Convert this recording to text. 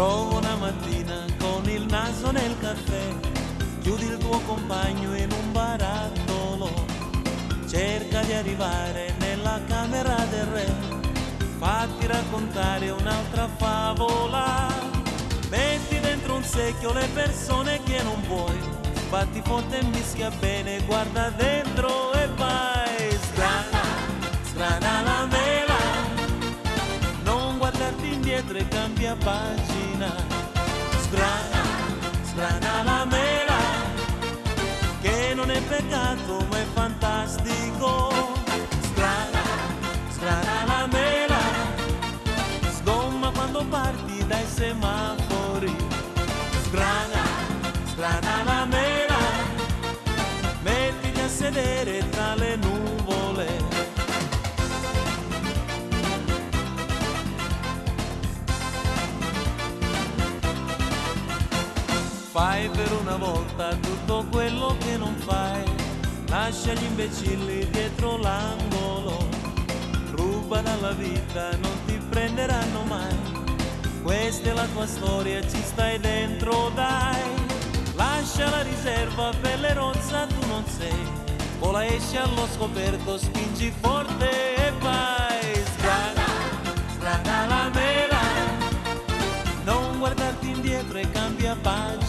Trovo una mattina con il naso nel caffè, chiudi il tuo compagno in un barattolo, cerca di arrivare nella camera del re, fatti raccontare un'altra favola, metti dentro un secchio le persone che non vuoi, batti forte e mischia bene, guarda dentro e vai, sgrana, sgrana la mela, non guardarti indietro e cambia pagina, sgrana, sgrana la mela, che non è peccato ma è fantastico, sgrana, sgrana la mela, sgomma quando parti dai semafori, sgrana, sgrana la mela, mettiti a sedere tra le nuvole. Fai per una volta tutto quello che non fai, lascia gli imbecilli dietro l'angolo, ruba dalla vita, non ti prenderanno mai, questa è la tua storia, ci stai dentro dai, lascia la riserva, pelle rozza tu non sei, vola esci allo scoperto, spingi forte e vai, sgrana, sgrana la mela, non guardarti indietro e cambia pagina,